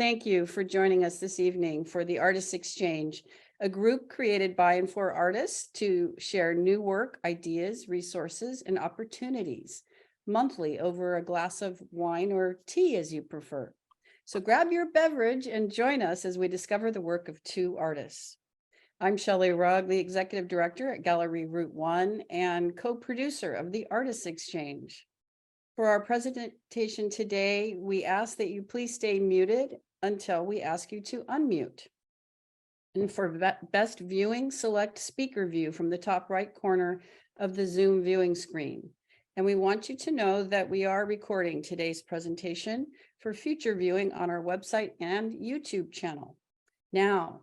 Thank you for joining us this evening for the Artist Exchange, a group created by and for artists to share new work, ideas, resources, and opportunities monthly over a glass of wine or tea as you prefer. So grab your beverage and join us as we discover the work of two artists. I'm Shelley Rugg, the Executive Director at Gallery Route 1 and co-producer of the Artist Exchange. For our presentation today, we ask that you please stay muted until we ask you to unmute. And for best viewing, select speaker view from the top right corner of the Zoom viewing screen. And we want you to know that we are recording today's presentation for future viewing on our website and YouTube channel. Now,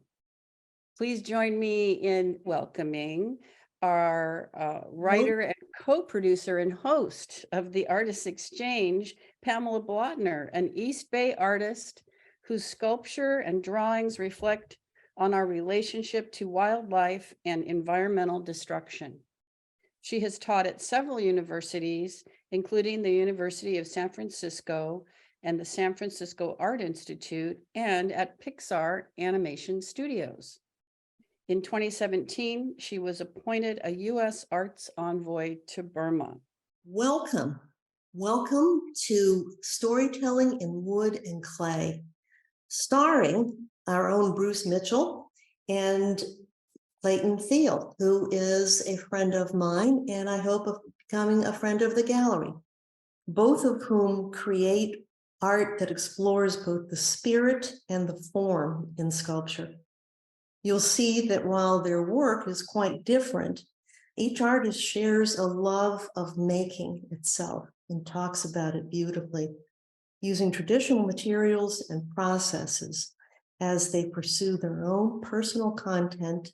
please join me in welcoming our writer and co-producer and host of the Artist Exchange, Pamela Blotner, an East Bay artist whose sculpture and drawings reflect on our relationship to wildlife and environmental destruction. She has taught at several universities, including the University of San Francisco and the San Francisco Art Institute, and at Pixar Animation Studios. In 2017, she was appointed a U.S. Arts Envoy to Burma. Welcome. Welcome to Storytelling in Wood and Clay, starring our own Bruce Mitchell and Clayton Thiel, who is a friend of mine and I hope of becoming a friend of the gallery, both of whom create art that explores both the spirit and the form in sculpture. You'll see that while their work is quite different, each artist shares a love of making itself and talks about it beautifully, using traditional materials and processes as they pursue their own personal content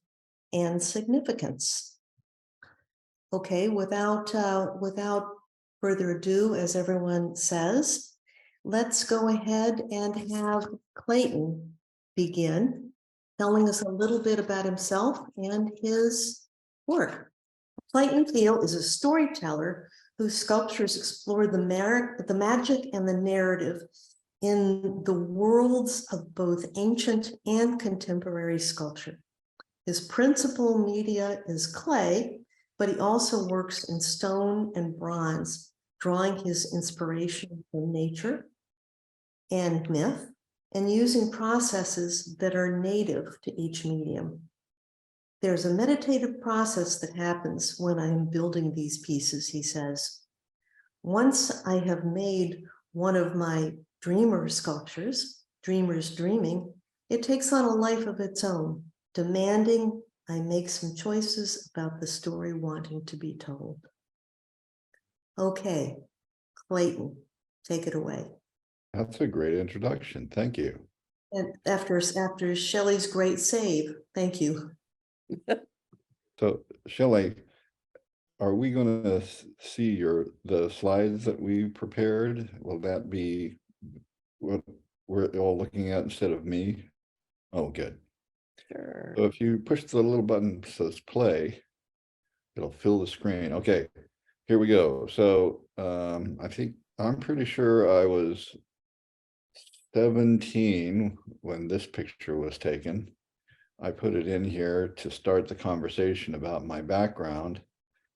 and significance. Okay, without further ado, as everyone says, let's go ahead and have Clayton begin telling us a little bit about himself and his work. Clayton Thiel is a storyteller whose sculptures explore the magic and the narrative in the worlds of both ancient and contemporary sculpture. His principal media is clay, but he also works in stone and bronze, drawing his inspiration from nature and myth, and using processes that are native to each medium. There's a meditative process that happens when I'm building these pieces, he says. Once I have made one of my dreamer sculptures, Dreamers Dreaming, it takes on a life of its own, demanding I make some choices about the story wanting to be told. Okay, Clayton, take it away. That's a great introduction. Thank you. And after Shelley's great save, thank you. So, Shelley, are we going to see the slides that we prepared? Will that be what we're all looking at instead of me? Oh, good. Sure. So if you push the little button that says play, it'll fill the screen. Okay, here we go. So I'm pretty sure I was 17 when this picture was taken. I put it in here to start the conversation about my background.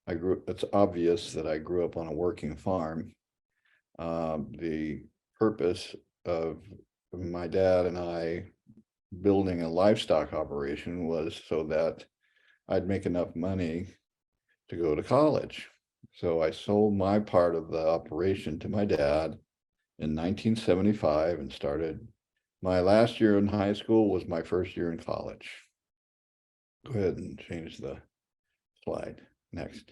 It's obvious that I grew up on a working farm. The purpose of my dad and I building a livestock operation was so that I'd make enough money to go to college. So I sold my part of the operation to my dad in 1975 and started. My last year in high school was my first year in college. Go ahead and change the slide. Next.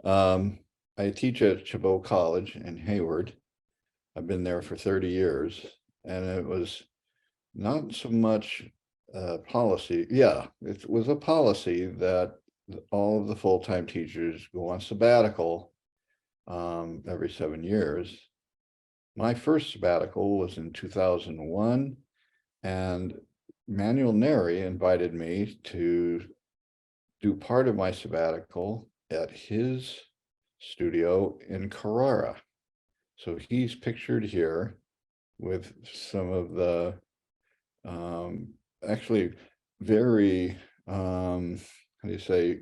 I teach at Chabot College in Hayward. I've been there for 30 years, and it was not so much policy. Yeah, it was a policy that all of the full-time teachers go on sabbatical every 7 years. My first sabbatical was in 2001, and Manuel Neri invited me to do part of my sabbatical at his studio in Carrara. So he's pictured here with some of the Actually very, how do you say,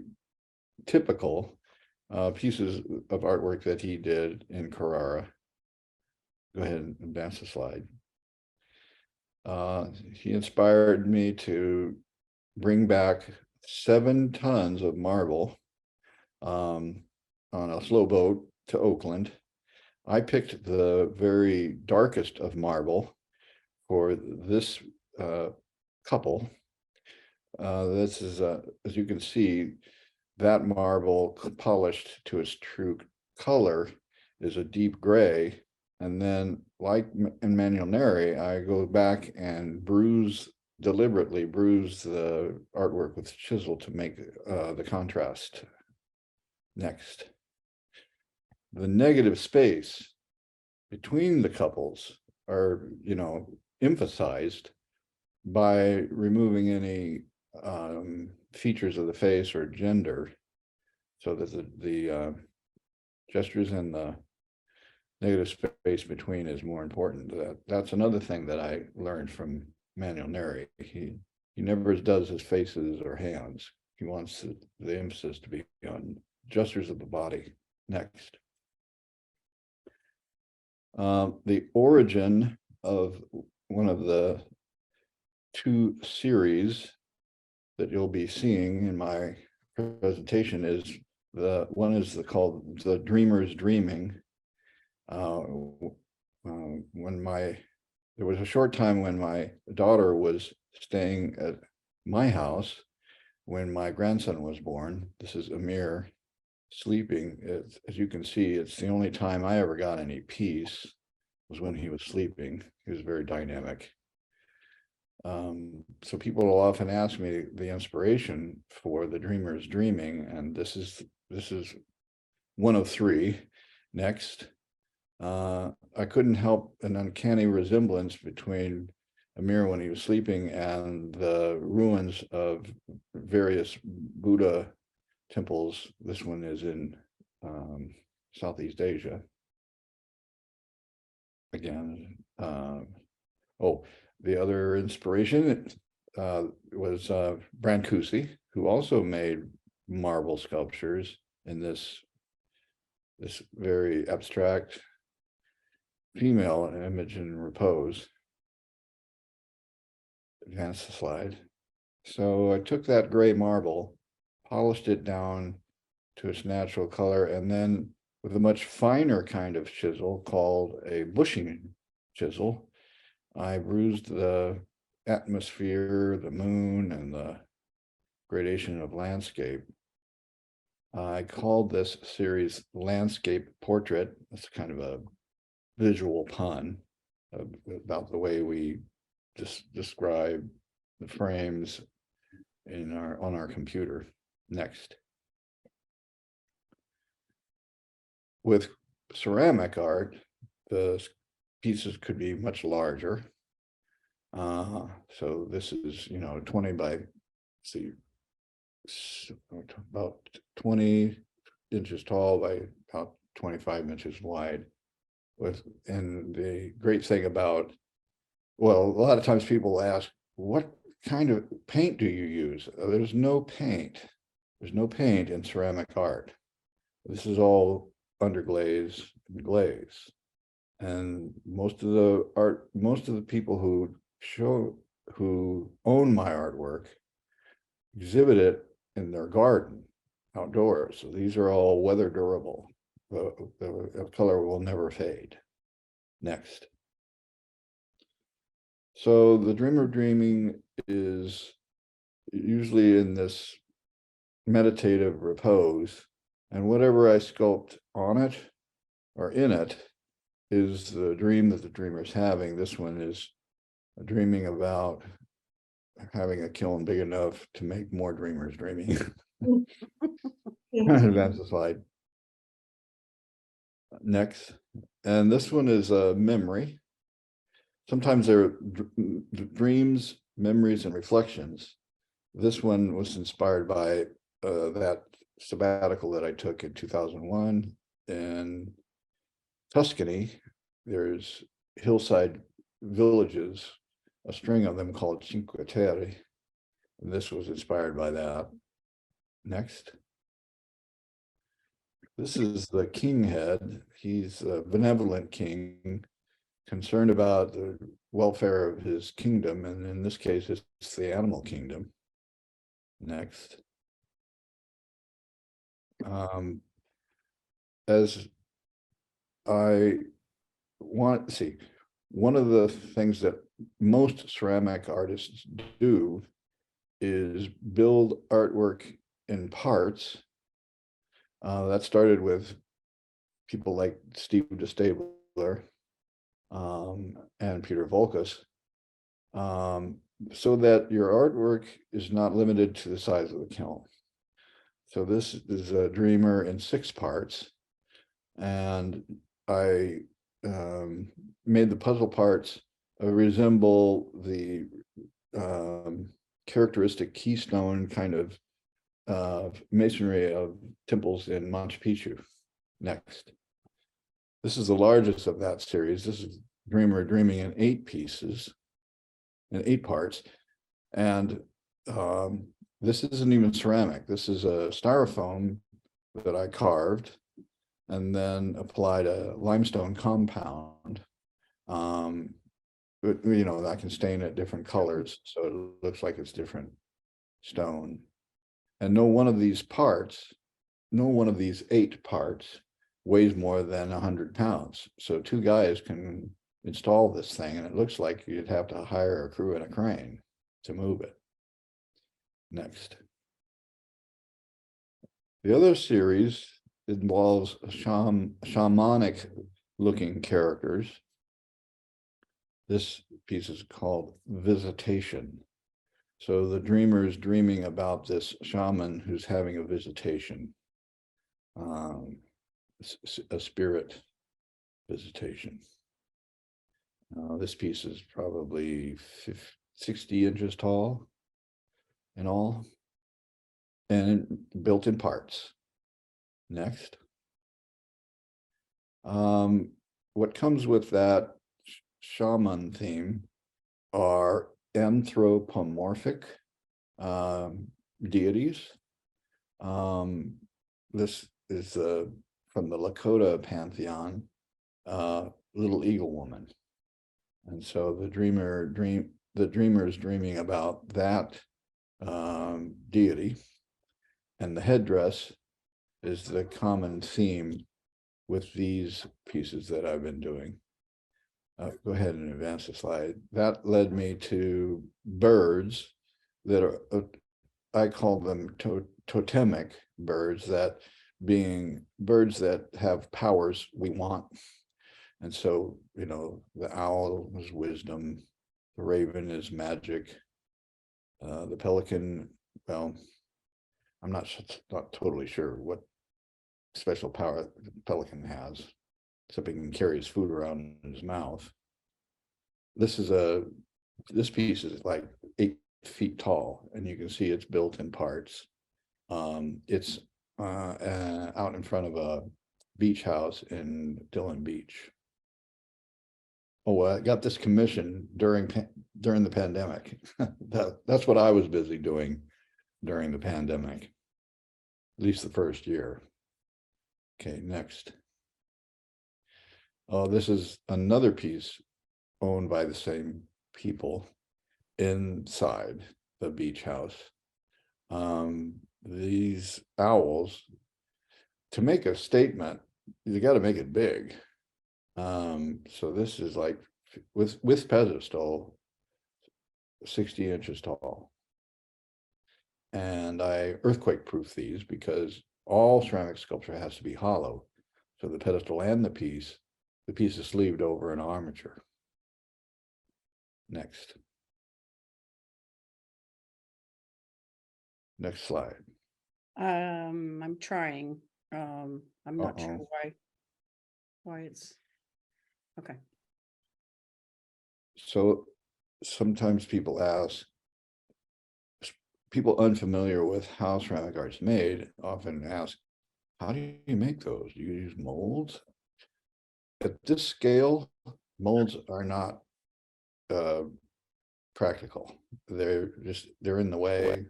typical pieces of artwork that he did in Carrara. Go ahead and advance the slide. He inspired me to bring back 7 tons of marble on a slow boat to Oakland. I picked the very darkest of marble for this couple. This is, as you can see, that marble polished to its true color is a deep gray. And then, like in Manuel Neri, I go back and deliberately bruise the artwork with chisel to make the contrast. Next. The negative space between the couples are, emphasized by removing any features of the face or gender, so that the gestures and the negative space between is more important. That's another thing that I learned from Manuel Neri. He never does his faces or hands. He wants the emphasis to be on gestures of the body. Next. The origin of one of the 2 series that you'll be seeing in my presentation is called The Dreamer's Dreaming. There was a short time when my daughter was staying at my house when my grandson was born. This is Amir sleeping. As you can see, it's the only time I ever got any peace was when he was sleeping. He was very dynamic. So people will often ask me the inspiration for The Dreamer's Dreaming, and this is one of 3. Next. I couldn't help an uncanny resemblance between Amir when he was sleeping and the ruins of various Buddha temples. This one is in Southeast Asia. Again, the other inspiration was Brancusi, who also made marble sculptures in this very abstract female image in repose. Advance the slide. So I took that gray marble, polished it down to its natural color, and then with a much finer kind of chisel called a bushing chisel, I bruised the atmosphere, the moon, and the gradation of landscape. I called this series Landscape Portrait. That's kind of a visual pun about the way we just describe the frames on our computer. Next. With ceramic art, the pieces could be much larger. So this is, 20 by, about 20 inches tall by about 25 inches wide. And the great thing about, well, a lot of times people ask, what kind of paint do you use? There's no paint. There's no paint in ceramic art. This is all underglaze and glaze. And most of the people who own my artwork exhibit it in their garden outdoors. So these are all weather durable. The color will never fade. Next. So the Dreamer Dreaming is usually in this meditative repose, and whatever I sculpt on it or in it is the dream that the dreamer's having. This one is dreaming about having a kiln big enough to make more dreamers dreaming. Advance the slide. Next. And this one is a memory. Sometimes they're dreams, memories, and reflections. This one was inspired by that sabbatical that I took in 2001 in Tuscany. There's hillside villages a string of them called Cinque Terre. And this was inspired by that. Next. This is the king head. He's a benevolent king, concerned about the welfare of his kingdom. And in this case, it's the animal kingdom. Next. As I want to see, one of the things that most ceramic artists do is build artwork in parts. That started with people like Steve DeStabler and Peter Volkus, so that your artwork is not limited to the size of the kiln. So this is a dreamer in 6 parts, and I made the puzzle parts resemble the characteristic keystone kind of masonry of temples in Machu Picchu. Next. This is the largest of that series. This is Dreamer dreaming in 8 pieces, in 8 parts. And this isn't even ceramic. This is a styrofoam that I carved and then applied a limestone compound. But, you know, I can stain it different colors, so it looks like it's different stone. And no one of these parts, no one of these 8 parts weighs more than 100 pounds. So 2 guys can install this thing, and it looks like you'd have to hire a crew and a crane to move it. Next. The other series involves shamanic looking characters. This piece is called Visitation. So the dreamer is dreaming about this shaman who's having a visitation, a spirit visitation. This piece is probably 60 inches tall in all, and built in parts. Next. What comes with that shaman theme are anthropomorphic deities. This is from the Lakota pantheon, little eagle woman. And so the dreamer is dreaming about that deity, and the headdress is the common theme with these pieces that I've been doing. Go ahead and advance the slide. That led me to birds that are, I call them totemic birds, that being birds that have powers we want. And so, you know, the owl is wisdom, the raven is magic, the pelican, well, I'm not totally sure what special power the pelican has, except he can carry his food around in his mouth. This piece is like 8 feet tall, and you can see it's built in parts. It's out in front of a beach house in Dillon Beach. Oh, I got this commission during the pandemic. That's what I was busy doing during the pandemic, at least the first year. Okay, next. Oh, this is another piece owned by the same people inside the beach house. These owls, to make a statement, you got to make it big. So this is like with pedestal, 60 inches tall. And I earthquake proof these because all ceramic sculpture has to be hollow. So the pedestal and the piece is sleeved over an armature. Next. Next slide. I'm trying. I'm not sure why it's okay. So sometimes people ask, people unfamiliar with how ceramic art is made often ask, how do you make those? Do you use molds? At this scale, molds are not practical. They're in the way.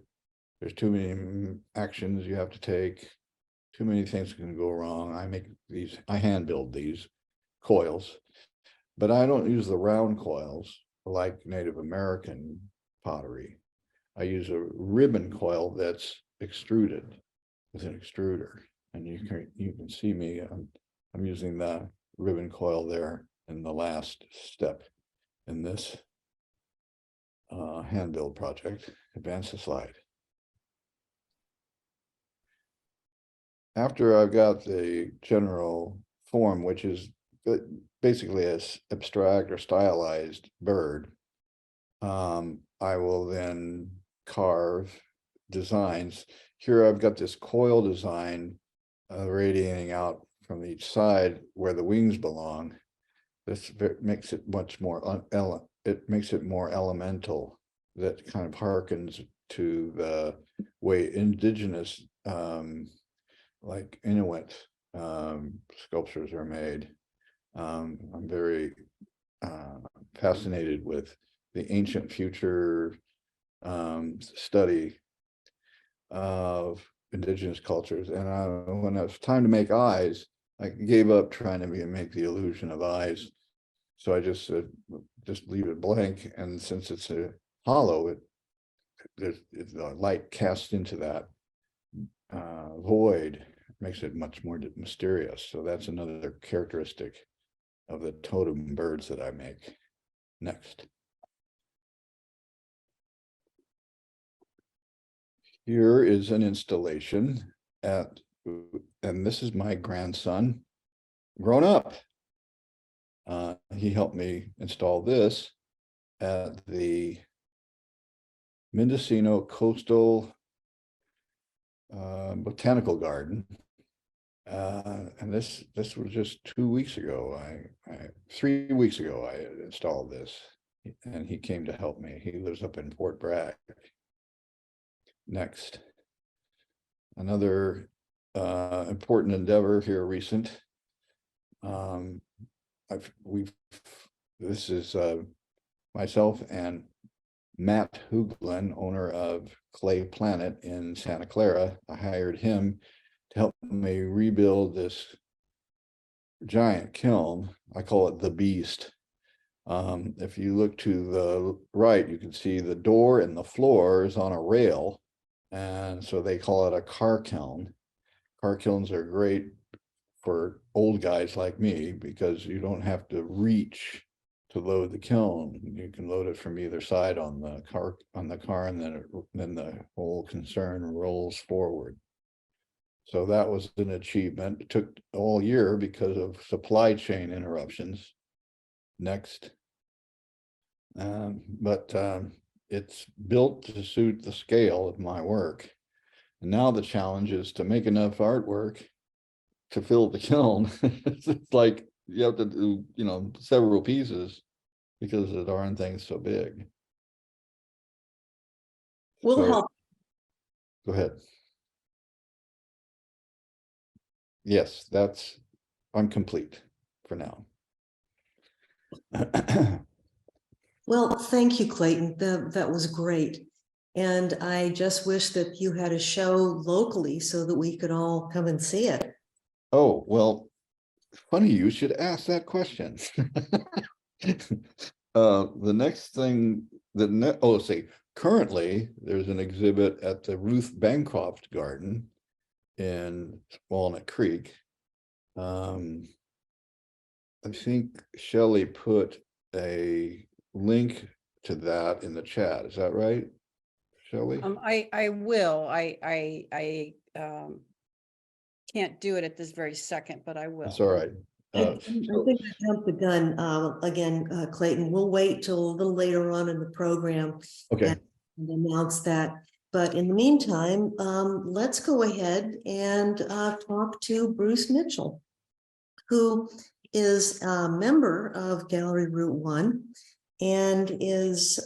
There's too many actions you have to take. Too many things can go wrong. I hand build these coils, but I don't use the round coils like Native American pottery. I use a ribbon coil that's extruded with an extruder, and you can see me. I'm using the ribbon coil there in the last step in this hand build project. Advance the slide. After I've got the general form, which is basically an abstract or stylized bird, I will then carve designs. Here I've got this coil design radiating out from each side where the wings belong. This makes it much more, it makes it more elemental. That kind of harkens to the way indigenous, like Inuit sculptures are made. I'm very fascinated with the ancient future study of indigenous cultures. And when it was time to make eyes, I gave up trying to make the illusion of eyes. So I just said, just leave it blank. And since it's a hollow, the light cast into that void makes it much more mysterious. So that's another characteristic of the totem birds that I make. Next. Here is an installation and this is my grandson, grown up. He helped me install this at the Mendocino Coastal Botanical Garden. And this was just 2 weeks ago. 3 weeks ago, I installed this, and he came to help me. He lives up in Fort Bragg. Next, another important endeavor here recent. This is myself and Matt Hooglin, owner of Clay Planet in Santa Clara. I hired him to help me rebuild this giant kiln. I call it the Beast. If you look to the right, you can see the door and the floor is on a rail. And so they call it a car kiln. Car kilns are great for old guys like me because you don't have to reach to load the kiln. You can load it from either side on the car, and then the whole concern rolls forward. So that was an achievement. It took all year because of supply chain interruptions. Next. But it's built to suit the scale of my work. And now the challenge is to make enough artwork to fill the kiln. It's like you have to do, several pieces because the darn thing's so big. We'll help. Go ahead. Yes, I'm complete for now. Well, thank you, Clayton. That was great. And I just wish that you had a show locally so that we could all come and see it. Oh, well, funny you should ask that question. The next thing currently there's an exhibit at the Ruth Bancroft Garden in Walnut Creek. I think Shelley put a link to that in the chat. Is that right, Shelley? I will. I can't do it at this very second, but I will. That's all right. I think I jumped the gun again, Clayton. We'll wait till a little later on in the program. Okay. And announce that. But in the meantime, let's go ahead and talk to Bruce Mitchell, who is a member of Gallery Route 1 and is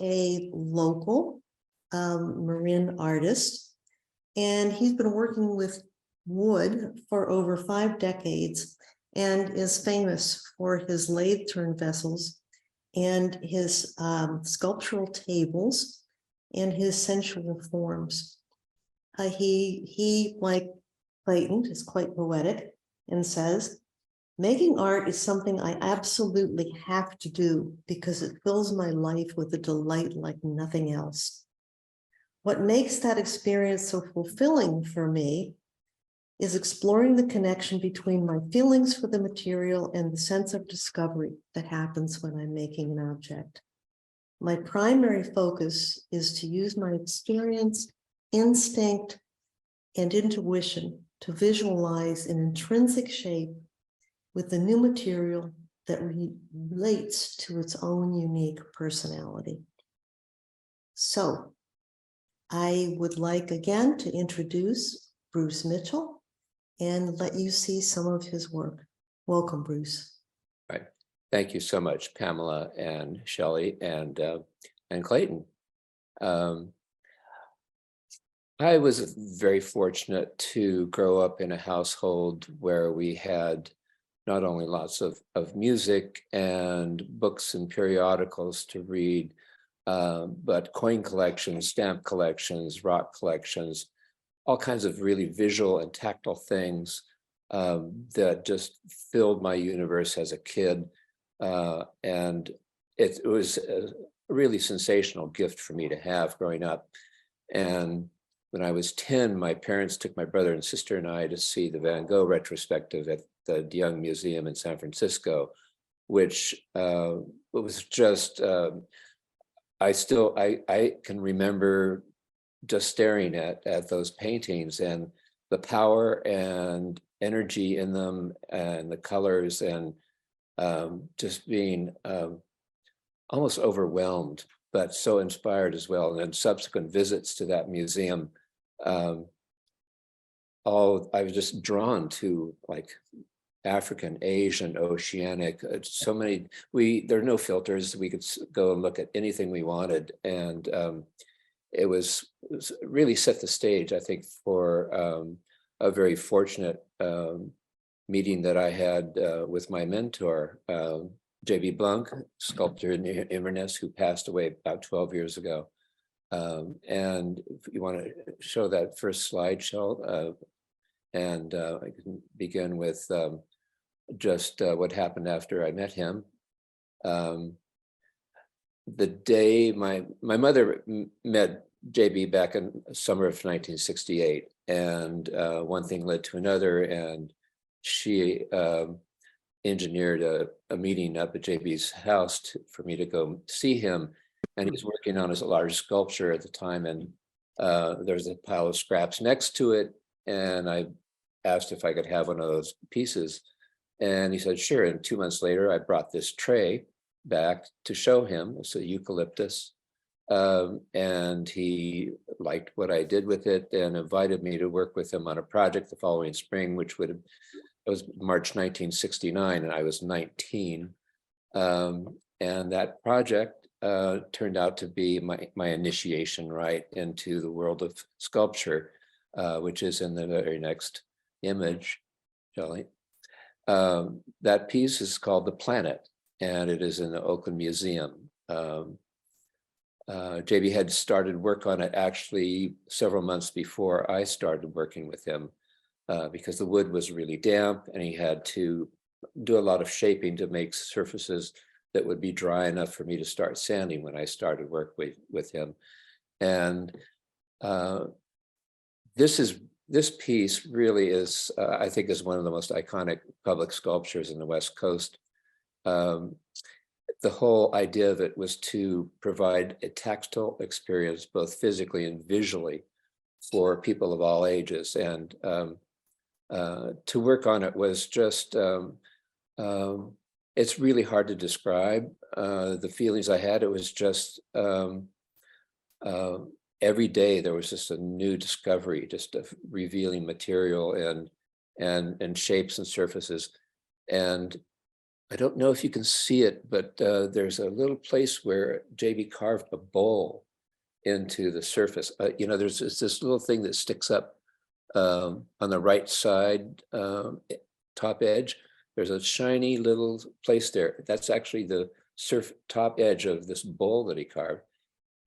a local Marin artist. And he's been working with wood for over 5 decades and is famous for his lathe-turned vessels and his sculptural tables and his sensual forms. He, like Clayton, is quite poetic and says, making art is something I absolutely have to do because it fills my life with a delight like nothing else. What makes that experience so fulfilling for me is exploring the connection between my feelings for the material and the sense of discovery that happens when I'm making an object. My primary focus is to use my experience, instinct, and intuition to visualize an intrinsic shape with the new material that relates to its own unique personality. So I would like again to introduce Bruce Mitchell and let you see some of his work. Welcome, Bruce. Right. Thank you so much, Pamela and Shelley and Clayton. I was very fortunate to grow up in a household where we had not only lots of music and books and periodicals to read, but coin collections, stamp collections, rock collections, all kinds of really visual and tactile things that just filled my universe as a kid. And it was a really sensational gift for me to have growing up. And when I was 10, my parents took my brother and sister and I to see the Van Gogh retrospective at the Young Museum in San Francisco, which was just, I can remember just staring at those paintings and the power and energy in them and the colors and just being almost overwhelmed, but so inspired as well. And then subsequent visits to that museum, I was just drawn to like African, Asian, oceanic, so many, there are no filters. We could go and look at anything we wanted. And it was really set the stage, I think, for a very fortunate meeting that I had with my mentor, J.B. Blanc, sculptor in Inverness, who passed away about 12 years ago. And if you want to show that first slide, Shell, and I can begin with just what happened after I met him. The day my mother met JB back in summer of 1968, and one thing led to another, and she engineered a meeting up at JB's house for me to go see him, and he was working on his large sculpture at the time, and there's a pile of scraps next to it, and I asked if I could have one of those pieces, and he said sure. And 2 months later I brought this tray back to show him. It's a eucalyptus, and he liked what I did with it and invited me to work with him on a project the following spring, which it was March 1969, and I was 19. And that project turned out to be my initiation right into the world of sculpture, which is in the very next image, Shelley. That piece is called The Planet, and it is in the Oakland Museum. JB had started work on it actually several months before I started working with him, because the wood was really damp and he had to do a lot of shaping to make surfaces that would be dry enough for me to start sanding when I started work with him. And this piece really is, I think, is one of the most iconic public sculptures in the West Coast. The whole idea of it was to provide a tactile experience, both physically and visually, for people of all ages. And to work on it was just, it's really hard to describe the feelings I had. It was just, every day there was just a new discovery, just of revealing material and shapes and surfaces. And I don't know if you can see it, but there's a little place where JB carved a bowl into the surface. There's this little thing that sticks up on the right side, top edge. There's a shiny little place there. That's actually the top edge of this bowl that he carved.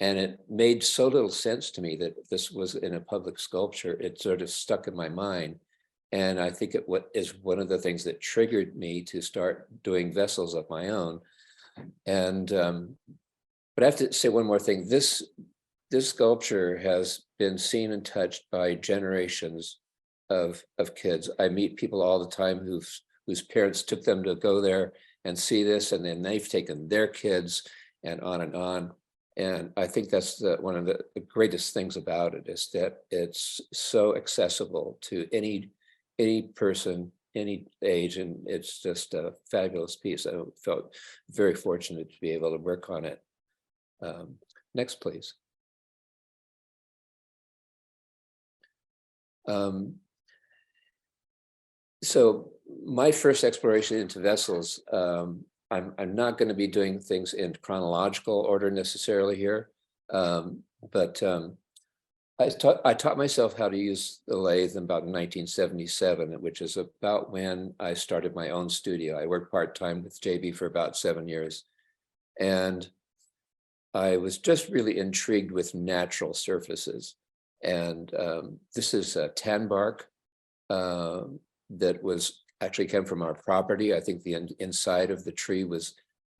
And it made so little sense to me that this was in a public sculpture. It sort of stuck in my mind. And I think it is one of the things that triggered me to start doing vessels of my own. And but I have to say one more thing. This sculpture has been seen and touched by generations of kids. I meet people all the time whose parents took them to go there and see this, and then they've taken their kids and on and on. And I think that's one of the greatest things about it, is that it's so accessible to any person, any age, and it's just a fabulous piece. I felt very fortunate to be able to work on it. Next, please. So my first exploration into vessels, I'm not going to be doing things in chronological order necessarily here, but I taught myself how to use the lathe in about 1977, which is about when I started my own studio. I worked part-time with JB for about 7 years, and I was just really intrigued with natural surfaces. And this is a tan bark that was actually came from our property. I think the inside of the tree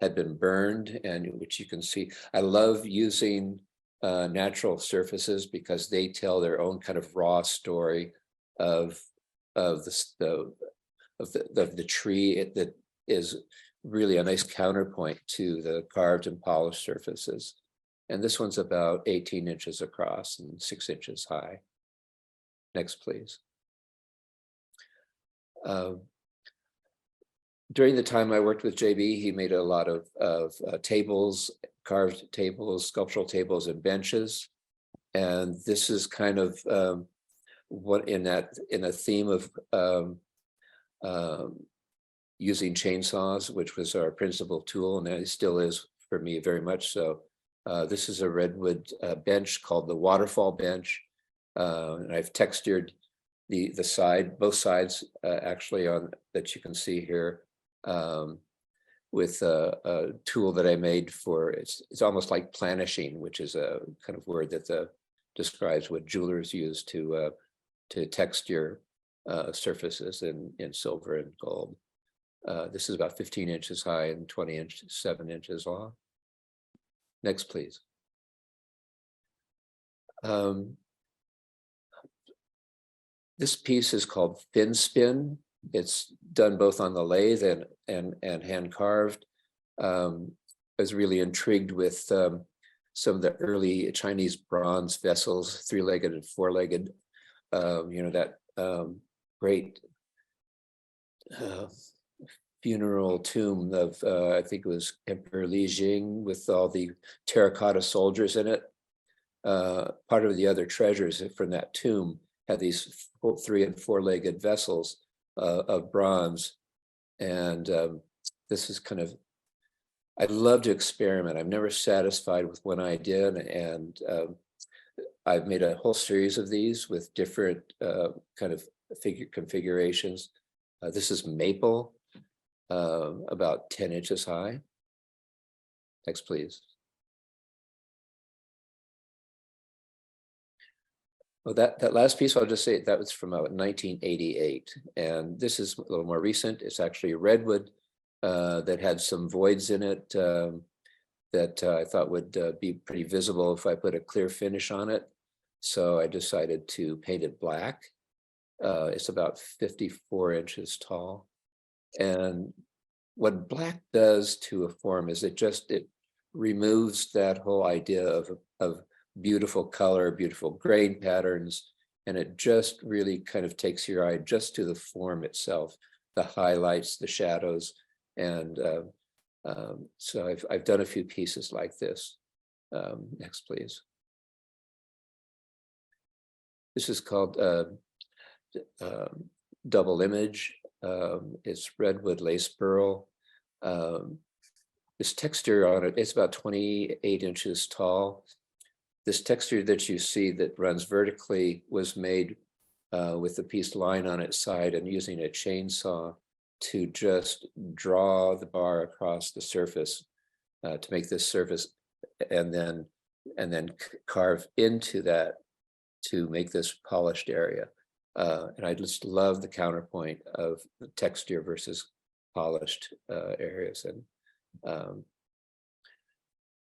had been burned, and which you can see. I love using natural surfaces because they tell their own kind of raw story of the tree. That is really a nice counterpoint to the carved and polished surfaces. And this one's about 18 inches across and 6 inches high. Next, please. During the time I worked with JB, he made a lot of tables, carved tables, sculptural tables, and benches. And this is kind of what in a theme of using chainsaws, which was our principal tool, and it still is for me very much so. This is a redwood bench called the waterfall bench, and I've textured both sides actually on that you can see here. With a tool that I made for it's almost like planishing, which is a kind of word that describes what jewelers use to texture surfaces in silver and gold. This is about 15 inches high and 7 inches long. Next, please. This piece is called fin spin. It's done both on the lathe and hand carved. I was really intrigued with some of the early Chinese bronze vessels, 3-legged and 4-legged. That great funeral tomb of I think it was Emperor Li Jing with all the terracotta soldiers in it. Part of the other treasures from that tomb had these 3- and 4-legged vessels of bronze, and this is kind of, I love to experiment. I'm never satisfied with one idea, and I've made a whole series of these with different kind of figure configurations. This is maple, about 10 inches high. Next, please. Well, that last piece, I'll just say that was from 1988, and this is a little more recent. It's actually redwood that had some voids in it that I thought would be pretty visible if I put a clear finish on it. So I decided to paint it black. It's about 54 inches tall, and what black does to a form is it removes that whole idea of beautiful color, beautiful grain patterns, and it just really kind of takes your eye just to the form itself, the highlights, the shadows, and so I've done a few pieces like this. Next, please. This is called double image. It's redwood lace burl. This texture on it, it's about 28 inches tall. This texture that you see that runs vertically was made with the piece line on its side and using a chainsaw to just draw the bar across the surface. to make this surface, and then carve into that to make this polished area. And I just love the counterpoint of the texture versus polished areas. And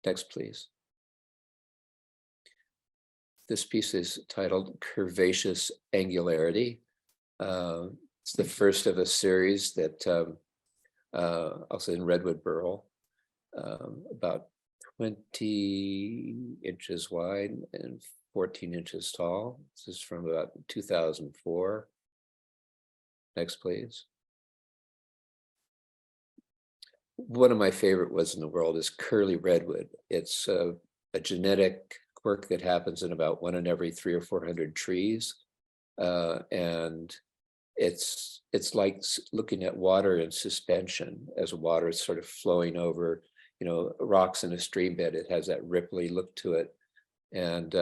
next, please. This piece is titled Curvaceous Angularity. It's the first of a series that also in redwood burl, about 20 inches wide and 14 inches tall. This is from about 2004. Next, please. One of my favorite woods in the world is curly redwood. It's a genetic quirk that happens in about 1 in every 300 or 400 trees. And it's like looking at water in suspension as water is sort of flowing over, rocks in a stream bed. It has that ripply look to it. And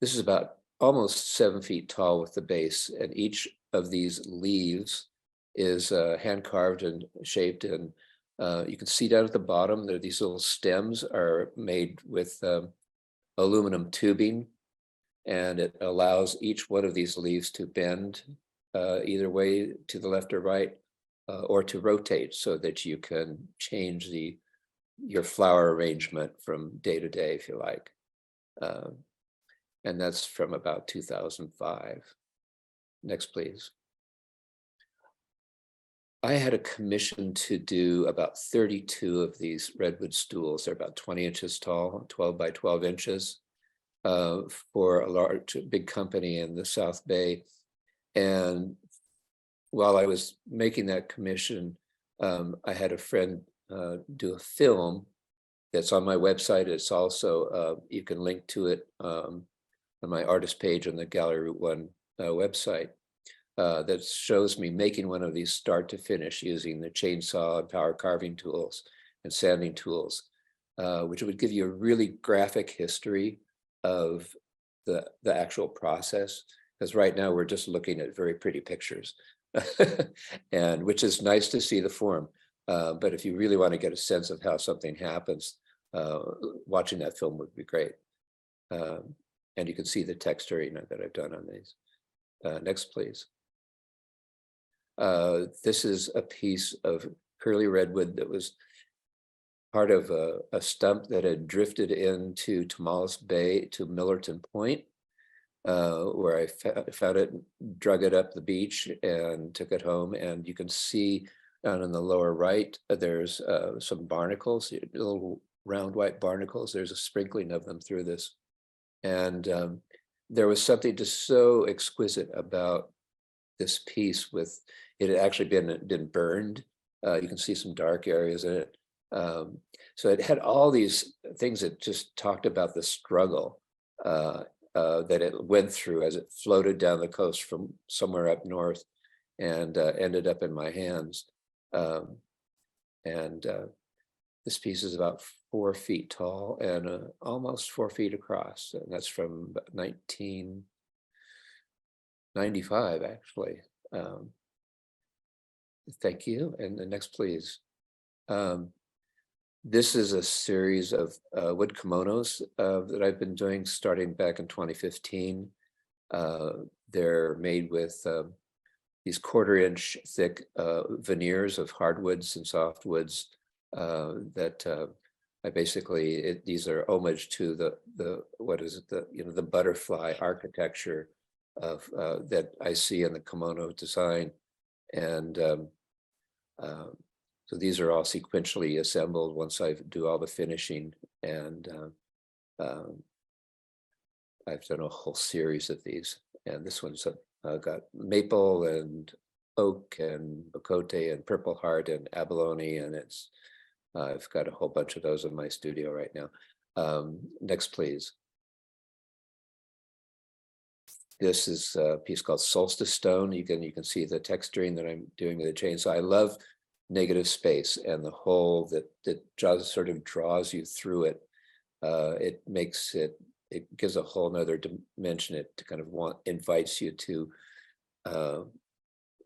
this is about almost 7 feet tall with the base. And each of these leaves is hand carved and shaped. And you can see down at the bottom there, these little stems are made with aluminum tubing, and it allows each one of these leaves to bend either way, to the left or right, or to rotate, so that you can change your flower arrangement from day to day, if you like. And that's from about 2005. Next, please. I had a commission to do about 32 of these redwood stools. They're about 20 inches tall, 12 by 12 inches, for a big company in the South Bay. And while I was making that commission, I had a friend do a film that's on my website. It's also, you can link to it on my artist page on the Gallery Route 1 website. That shows me making one of these start to finish using the chainsaw and power carving tools and sanding tools, which would give you a really graphic history of the actual process. Because right now we're just looking at very pretty pictures, and which is nice to see the form. But if you really want to get a sense of how something happens, watching that film would be great. And you can see the texturing that I've done on these. Next, please. This is a piece of curly redwood that was part of a stump that had drifted into Tomales Bay to Millerton Point, where I found it, drug it up the beach and took it home. And you can see down in the lower right, there's some barnacles, little round white barnacles. There's a sprinkling of them through this. And there was something just so exquisite about this piece. With it had actually been burned. You can see some dark areas in it. So it had all these things that just talked about the struggle that it went through as it floated down the coast from somewhere up north and ended up in my hands. This piece is about 4 feet tall and almost 4 feet across. And that's from 1995, actually. Thank you. And the next, please. This is a series of wood kimonos that I've been doing starting back in 2015. They're made with these 1/4 inch thick veneers of hardwoods and softwoods that I basically, these are homage to the butterfly architecture of that I see in the kimono design. And so these are all sequentially assembled once I do all the finishing. And I've done a whole series of these. And this one's got maple and oak and bocote and purple heart and abalone. And it's I've got a whole bunch of those in my studio right now. Next, please. This is a piece called Solstice Stone. You can see the texturing that I'm doing with the chainsaw. I love negative space and the hole that just sort of draws you through it. It makes it gives a whole nother dimension. It kind of invites you to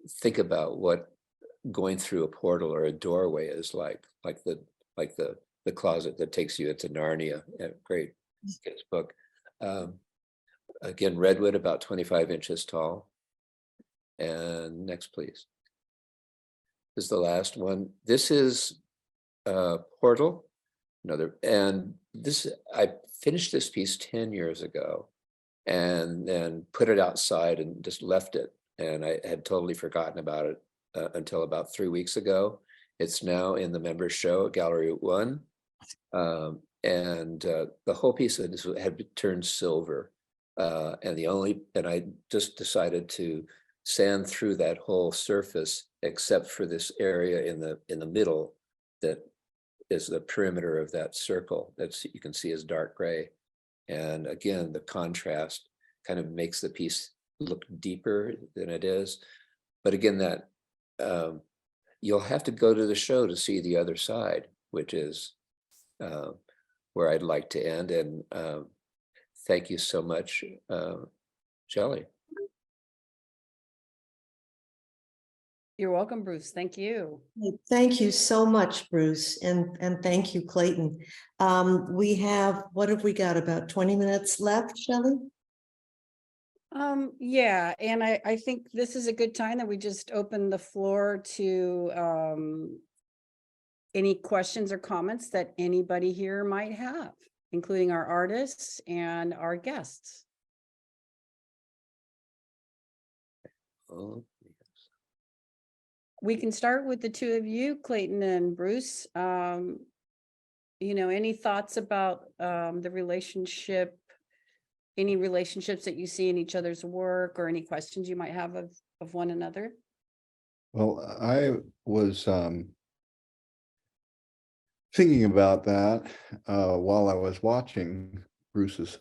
think about what going through a portal or a doorway is like the the closet that takes you into Narnia. A great kids book. Again, redwood, about 25 inches tall. And next, please. This is the last one. This is Portal. Another, and this, I finished this piece 10 years ago and then put it outside and just left it. And I had totally forgotten about it until about 3 weeks ago. It's now in the members show at Gallery 1. The whole piece of this had turned silver. And I just decided to sand through that whole surface, except for this area in the middle that is the perimeter of that circle that's you can see is dark gray. And again, the contrast kind of makes the piece look deeper than it is. But again, that you'll have to go to the show to see the other side, which is where I'd like to end. And thank you so much, Shelley. You're welcome, Bruce. Thank you. Thank you so much, Bruce, and thank you, Clayton. We have, what have we got, about 20 minutes left, Shelley? Yeah, and I think this is a good time that we just open the floor to any questions or comments that anybody here might have, including our artists and our guests. Oh, We can start with the two of you, Clayton and Bruce. Any thoughts about the relationship, any relationships that you see in each other's work, or any questions you might have of one another? Well, I was thinking about that while I was watching Bruce's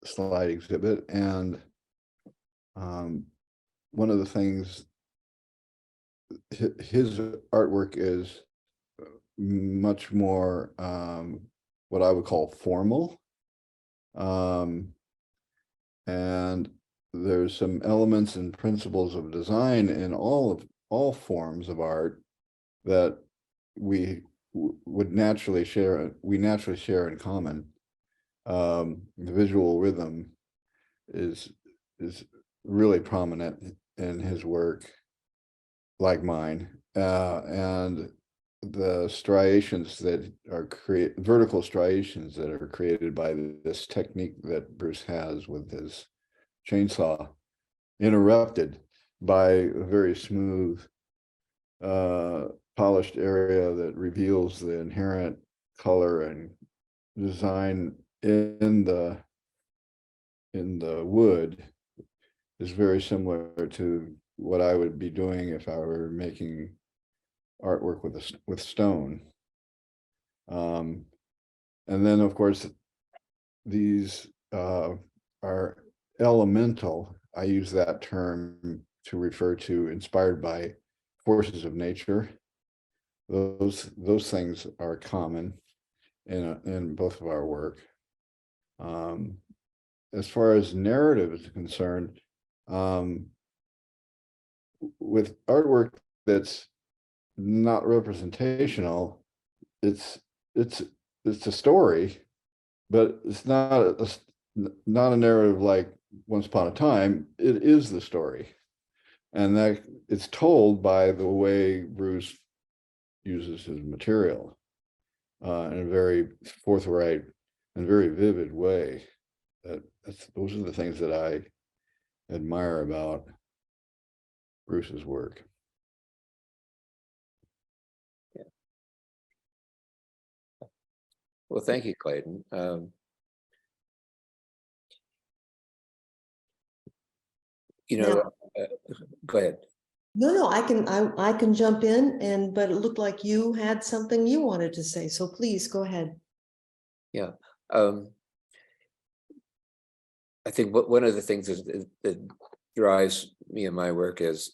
slide exhibit, and one of the things, his artwork is much more what I would call formal, and there's some elements and principles of design in all forms of art that we would naturally share. We naturally share in common. The visual rhythm is really prominent in his work, like mine, and the striations that are vertical striations that are created by this technique that Bruce has with his chainsaw, interrupted by a very smooth, polished area that reveals the inherent color and design in the wood, is very similar to what I would be doing if I were making artwork with stone. And then, of course, these are elemental. I use that term to refer to inspired by forces of nature. Those things are common in both of our work. As far as narrative is concerned, with artwork that's not representational, it's a story, but it's not a narrative like Once Upon a Time. It is the story, and that it's told by the way Bruce uses his material in a very forthright and very vivid way. Those are the things that I admire about Bruce's work. Yeah. Well, thank you, Clayton. Go ahead. No, I can jump in, but it looked like you had something you wanted to say, so please go ahead. Yeah. I think one of the things that drives me in my work is,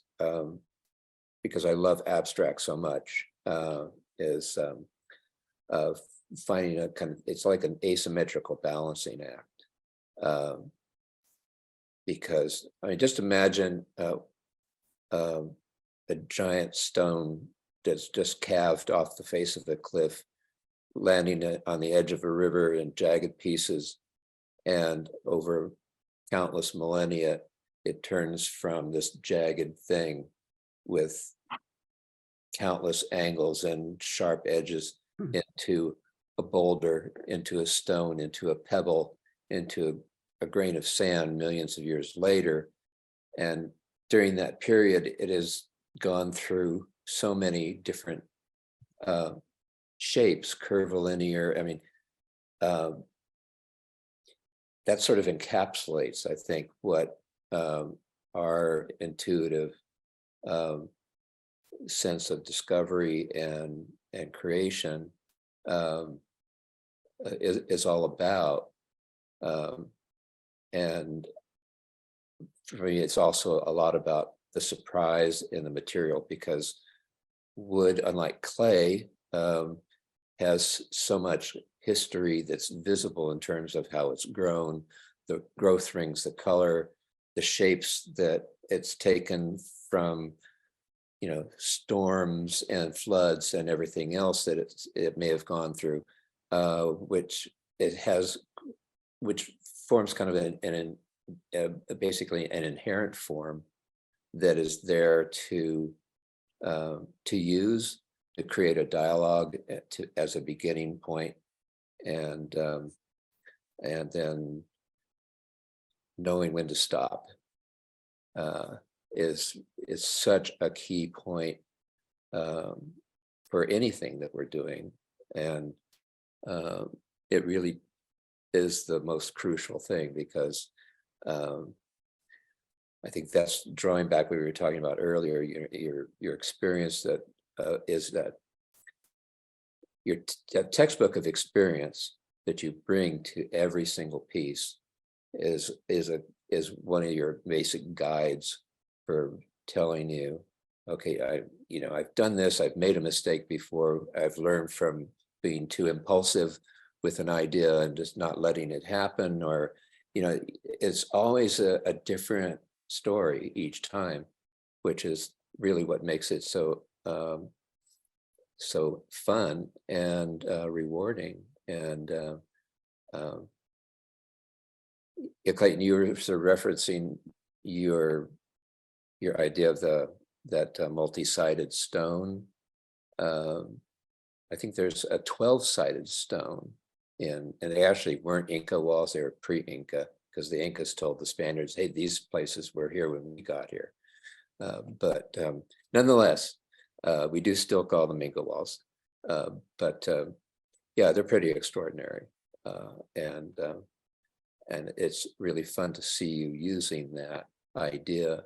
because I love abstract so much, is finding a kind of, it's like an asymmetrical balancing act. Because, I mean, just imagine a giant stone that's just calved off the face of the cliff landing on the edge of a river in jagged pieces. And over countless millennia, it turns from this jagged thing with countless angles and sharp edges into a boulder, into a stone, into a pebble, into a grain of sand millions of years later. And during that period, it has gone through so many different shapes, curvilinear. I mean, that sort of encapsulates, I think, what our intuitive sense of discovery and creation is all about. And for me, it's also a lot about the surprise in the material, because wood, unlike clay, has so much history that's visible in terms of how it's grown, the growth rings, the color, the shapes that it's taken from, you know, storms and floods and everything else that it may have gone through, which forms kind of basically an inherent form that is there to use, to create a dialogue as a beginning point, and then knowing when to stop is such a key point for anything that we're doing, and it really is the most crucial thing, because I think that's drawing back what we were talking about earlier. Your experience that is that your textbook of experience that you bring to every single piece is one of your basic guides for telling you, okay, I've done this, I've made a mistake before, I've learned from being too impulsive with an idea and just not letting it happen, or it's always a different story each time, which is really what makes it so fun and rewarding. And Clayton, you were sort of referencing your idea of that multi-sided stone. I think there's a 12-sided stone and they actually weren't Inca walls, they were pre-Inca, because the Incas told the Spaniards, hey, these places were here when we got here. But nonetheless, we do still call them Inca walls. But yeah, they're pretty extraordinary. And it's really fun to see you using that idea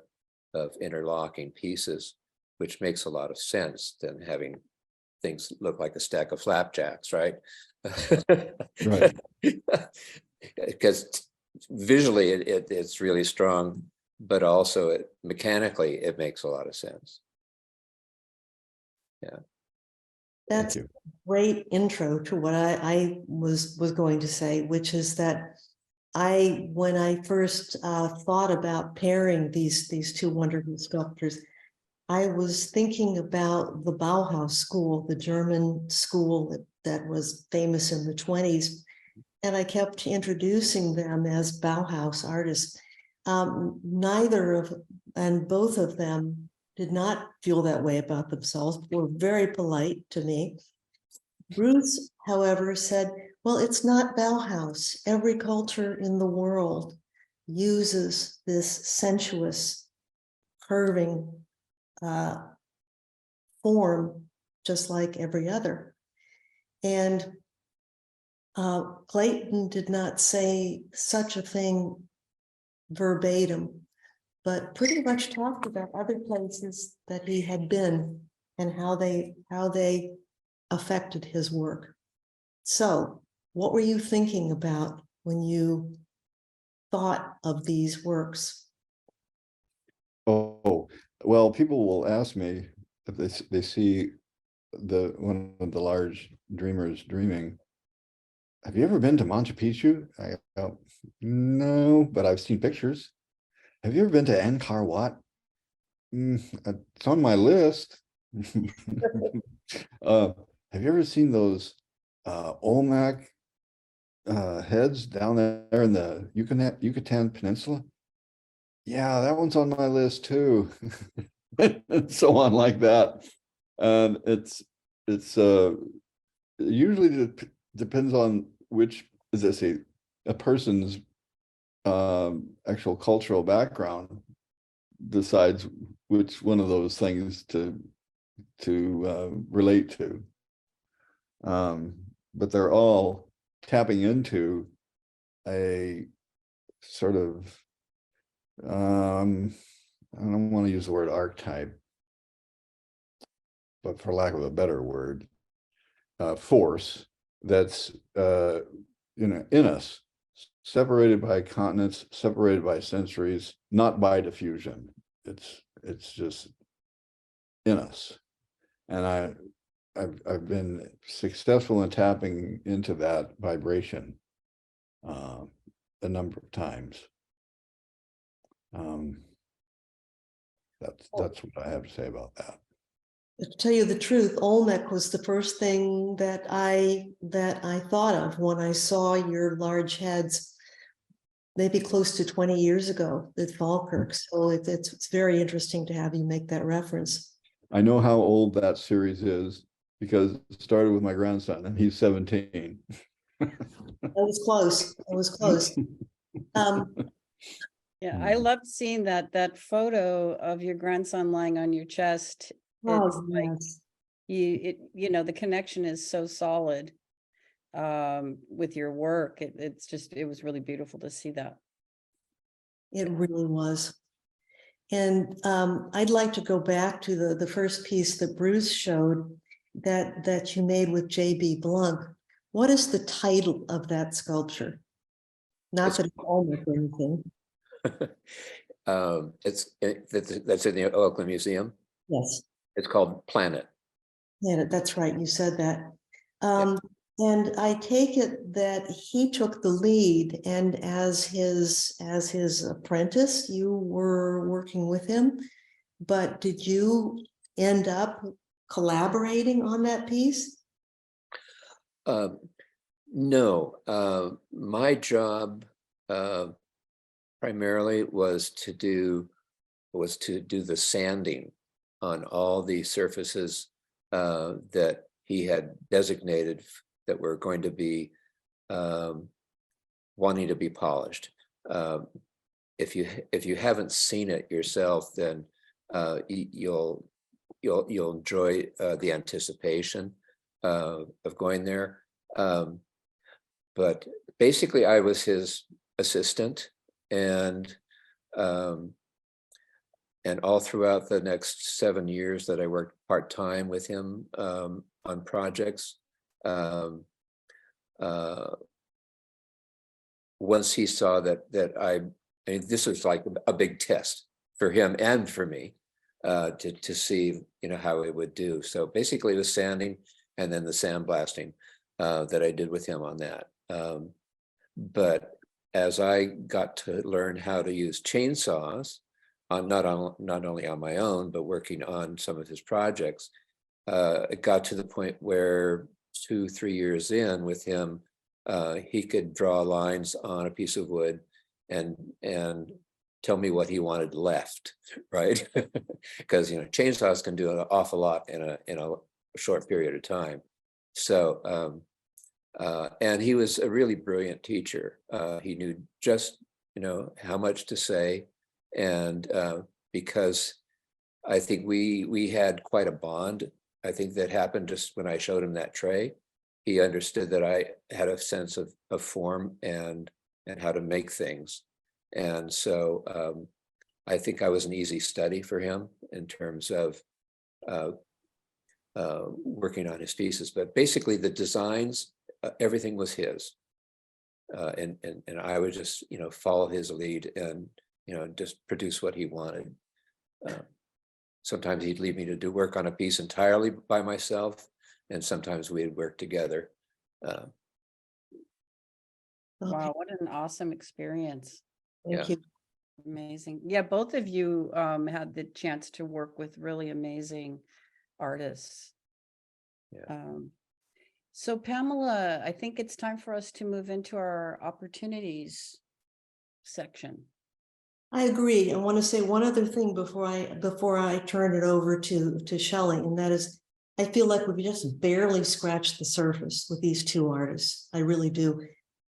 of interlocking pieces, which makes a lot of sense than having things look like a stack of flapjacks, right? Right. Because visually it's really strong, but also Mechanically, it makes a lot of sense. Yeah. That's a great intro to what I was going to say, which is that when I first thought about pairing these two wonderful sculptors, I was thinking about the Bauhaus school, the German school that was famous in the 1920s. And I kept introducing them as Bauhaus artists. Both of them did not feel that way about themselves, were very polite to me. Bruce, however, said, well, it's not Bauhaus. Every culture in the world uses this sensuous, curving form, just like every other. And Clayton did not say such a thing verbatim, but pretty much talked about other places that he had been and how they affected his work. So, what were you thinking about when you thought of these works? Oh, well, people will ask me if they see one of the large dreamers dreaming, have you ever been to Machu Picchu? I go, no, but I've seen pictures. Have you ever been to Angkor Wat? It's on my list. Have you ever seen those Olmec heads down there in the Yucatan Peninsula. Yeah, that one's on my list too. And so on like that. And it's usually depends on which, as I say, a person's actual cultural background decides which one of those things to relate to. But they're all tapping into a sort of I don't want to use the word archetype, but for lack of a better word, force that's in us, separated by continents, separated by centuries, not by diffusion. It's just in us, and I've been successful in tapping into that vibration a number of times. That's what I have to say about that. To tell you the truth, Olmec was the first thing that I thought of when I saw your large heads, maybe close to 20 years ago at Falkirk. So it's very interesting to have you make that reference. I know how old that series is because it started with my grandson and he's 17. That was close. It was close. Yeah, I loved seeing that photo of your grandson lying on your chest. It's like Yes. the connection is so solid with your work. It was really beautiful to see that. It really was. And I'd like to go back to the first piece that Bruce showed that you made with J.B. Blunt. What is the title of that sculpture? Not that it's Olmec or anything. That's in the Oakland Museum. Yes. It's called Planet. Yeah, that's right. You said that. Yep. And I take it that he took the lead, and as his apprentice, you were working with him. But did you end up collaborating on that piece? No, my job primarily was to do the sanding on all the surfaces that he had designated that were going to be wanting to be polished. If you haven't seen it yourself, then you'll enjoy the anticipation of going there. But basically, I was his assistant, and all throughout the next 7 years that I worked part-time with him on projects, once he saw that I mean, this was like a big test for him and for me to see how it would do. So basically, it was sanding and then the sandblasting that I did with him on that. But as I got to learn how to use chainsaws, not only on my own, but working on some of his projects, it got to the point where 2-3 years in with him, he could draw lines on a piece of wood and tell me what he wanted left, right? Because chainsaws can do an awful lot in a short period of time. So and he was a really brilliant teacher. He knew just how much to say, and because I think we had quite a bond. I think that happened just when I showed him that tray. He understood that I had a sense of form and how to make things, and so I think I was an easy study for him in terms of working on his pieces. But basically, the designs, everything was his, and I would just follow his lead and just produce what he wanted. Sometimes he'd leave me to do work on a piece entirely by myself, and sometimes we'd work together. Wow, what an awesome experience. Thank you. Amazing. Yeah, both of you had the chance to work with really amazing artists. Yeah. So Pamela, I think it's time for us to move into our opportunities section. I agree. I want to say one other thing before I turn it over to Shelley, and that is, I feel like we've just barely scratched the surface with these two artists. I really do.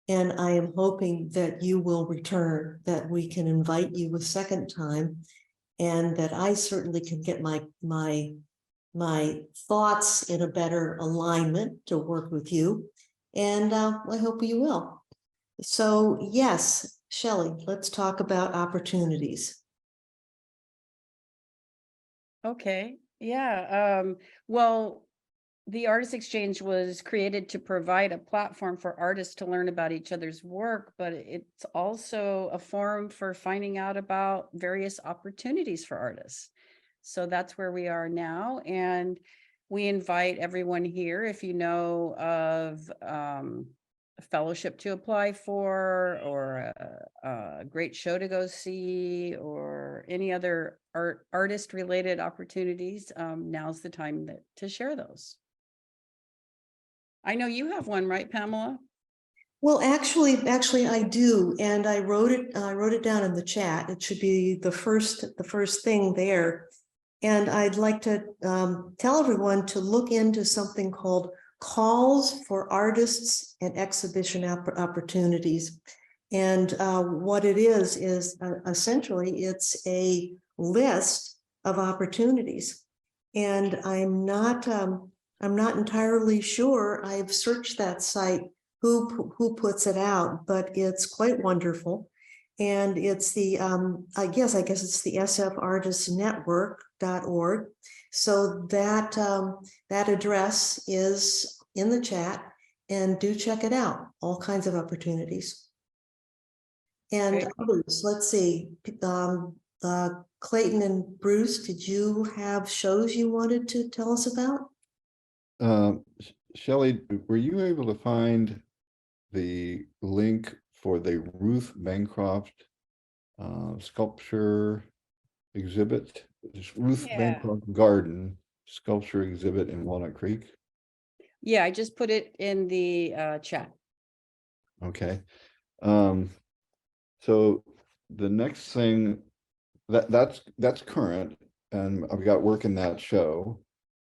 And I am hoping that you will return, that we can invite you a second time, and that I certainly can get my thoughts in a better alignment to work with you. And I hope you will. So yes, Shelley, let's talk about opportunities. Okay, yeah. Well, the Artist Exchange was created to provide a platform for artists to learn about each other's work, but it's also a forum for finding out about various opportunities for artists. So that's where we are now. And we invite everyone here, if you know of a fellowship to apply for, or a great show to go see, or any other artist related opportunities, now's the time to share those. I know you have one, right, Pamela? Well, actually, I do, and I wrote it down in the chat. It should be the first thing there. And I'd like to tell everyone to look into something called Calls for Artists and Exhibition Opportunities. And what it is essentially it's a list of opportunities. And I'm not entirely sure. I've searched that site who puts it out, but it's quite wonderful. And it's the I guess it's the sfartistnetwork.org. So that that address is in the chat, and do check it out. All kinds of opportunities. And Great. others, let's see, Clayton and Bruce, did you have shows you wanted to tell us about? Shelley, were you able to find the link for the Ruth Bancroft sculpture exhibit? Ruth Yeah. Bancroft Garden sculpture exhibit in Walnut Creek? Yeah, I just put it in the chat. Okay. So the next thing that's current, and I've got work in that show,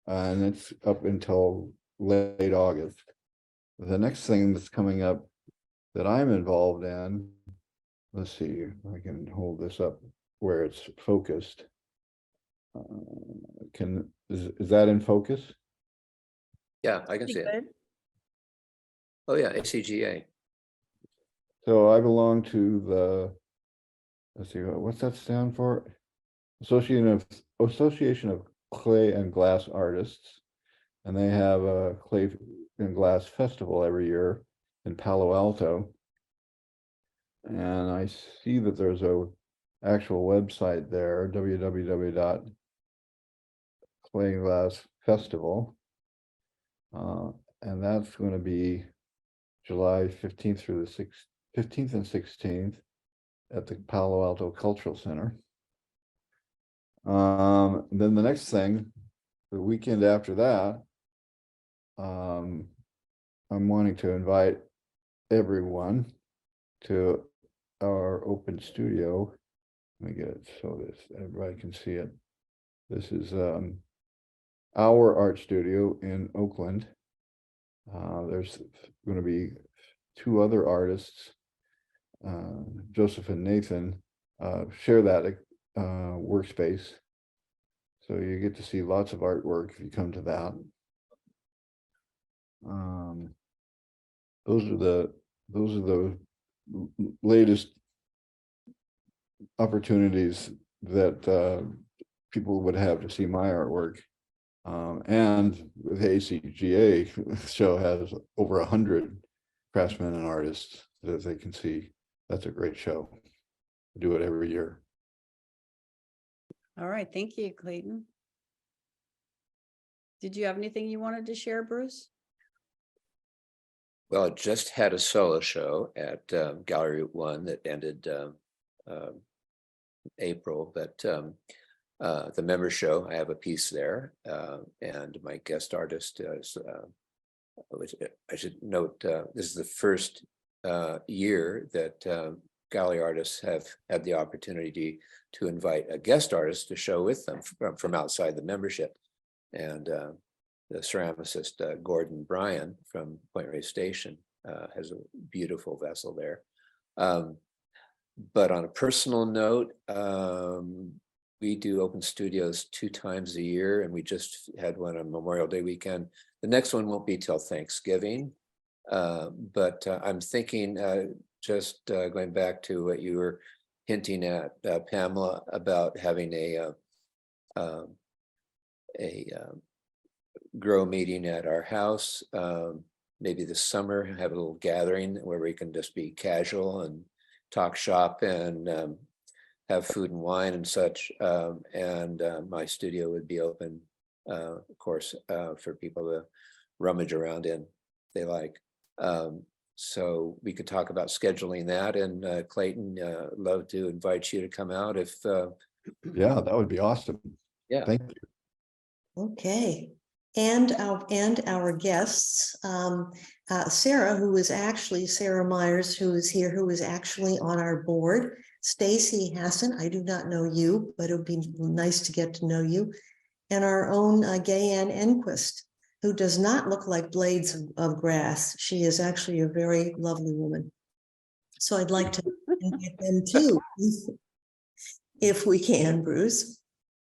and it's up until late August. The next thing that's coming up that I'm involved in, let's see if I can hold this up where it's focused. Is that in focus? Yeah, I can Pretty see it. good. Oh yeah, ACGA. So I belong to the, let's see, what's that stand for? Association of Clay and Glass Artists. And they have a clay and glass festival every year in Palo Alto. And I see that there's a actual website there, www.clayandglassfestival. And that's going to be July 15th through the 15th and 16th at the Palo Alto Cultural Center. Then the next thing, the weekend after that, I'm wanting to invite everyone to our open studio. Let me get it so this everybody can see it. This is our art studio in Oakland. There's going to be two other artists, Joseph and Nathan, share that workspace. So you get to see lots of artwork if you come to that. Those are the latest opportunities that people would have to see my artwork. And the ACGA show has over 100 craftsmen and artists that they can see. That's a great show. I do it every year. All right, thank you, Clayton. Did you have anything you wanted to share, Bruce? Well, I just had a solo show at Gallery 1 that ended April, but the member show, I have a piece there, and my guest artist is which I should note, this is the first year that gallery artists have had the opportunity to invite a guest artist to show with them from outside the membership. And the ceramicist Gordon Bryan from Point Reyes Station has a beautiful vessel there. But on a personal note, we do open studios 2 times a year, and we just had one on Memorial Day weekend. The next one won't be till Thanksgiving, but I'm thinking, just going back to what you were hinting at, Pamela, about having a grow meeting at our house, maybe this summer, have a little gathering where we can just be casual and talk shop and have food and wine and such. And my studio would be open, of course, for people to rummage around in, if they like. So we could talk about scheduling that. And Clayton, love to invite you to come out if. Yeah, that would be awesome. Yeah. Thank you. Okay. And our guests, Sarah, who is actually Sarah Myers, who is here, who is actually on our board. Stacy Hassan, I do not know you, but it would be nice to get to know you. And our own Gayanne Enquist, who does not look like blades of grass. She is actually a very lovely woman. So I'd like to invite them too, if we can, Bruce.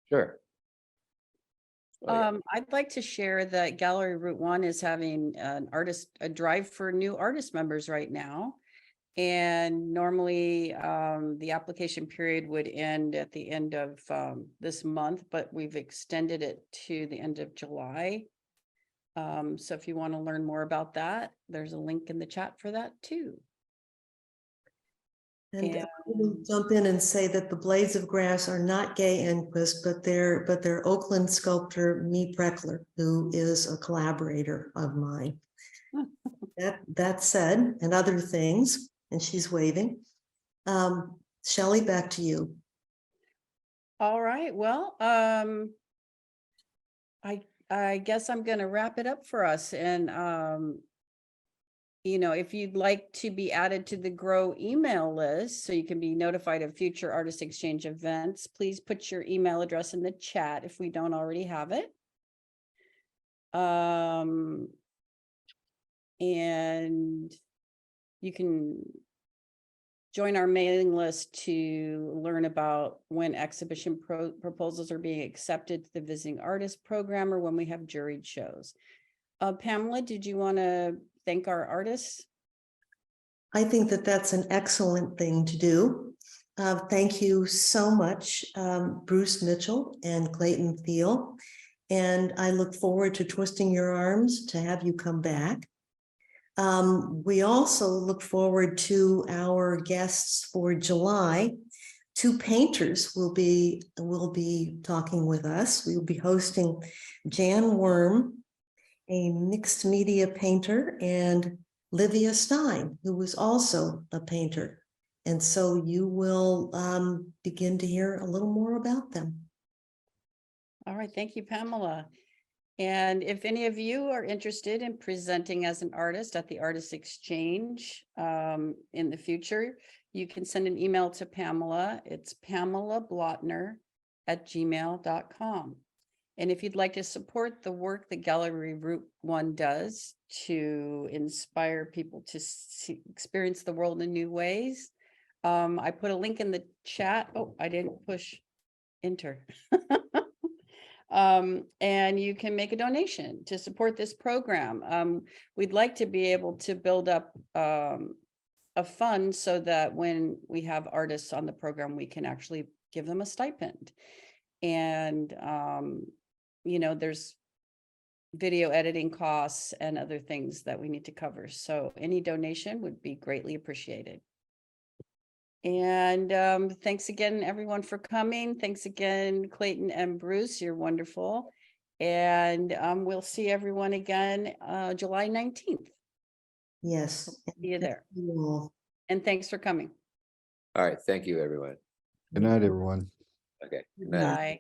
Sure. Oh, yeah. I'd like to share that Gallery Route 1 is having a drive for new artist members right now. And normally the application period would end at the end of this month, but we've extended it to the end of July. So if you want to learn more about that, there's a link in the chat for that too. And I will jump in and say that the blades of grass are not Gay Enquist, but they're Oakland sculptor Mee Preckler, who is a collaborator of mine. That said, and other things, and she's waving. Shelley, back to you. All right. Well, I guess I'm going to wrap it up for us. And you know, if you'd like to be added to the Grow email list so you can be notified of future artist exchange events, please put your email address in the chat if we don't already have it. And you can join our mailing list to learn about when exhibition proposals are being accepted to the Visiting Artist Program or when we have juried shows. Pamela, did you want to thank our artists? I think that that's an excellent thing to do. Thank you so much, Bruce Mitchell and Clayton Thiel. And I look forward to twisting your arms to have you come back. We also look forward to our guests for July. 2 painters will be talking with us. We will be hosting Jan Worm, a mixed media painter, and Livia Stein, who was also a painter. And so you will begin to hear a little more about them. All right, thank you, Pamela. And if any of you are interested in presenting as an artist at the Artist Exchange in the future, you can send an email to Pamela. It's PamelaBlotner@gmail.com. And if you'd like to support the work that Gallery Route 1 does to inspire people to experience the world in new ways, I put a link in the chat. Oh, I didn't push enter. And you can make a donation to support this program. We'd like to be able to build up a fund so that when we have artists on the program, we can actually give them a stipend. And you know, there's video editing costs and other things that we need to cover. So any donation would be greatly appreciated. And thanks again, everyone, for coming. Thanks again, Clayton and Bruce. You're wonderful. And we'll see everyone again July 19th. Yes. See you there. You all. And thanks for coming. All right. Thank you, everyone. Good night, everyone. Okay. Good night. Bye.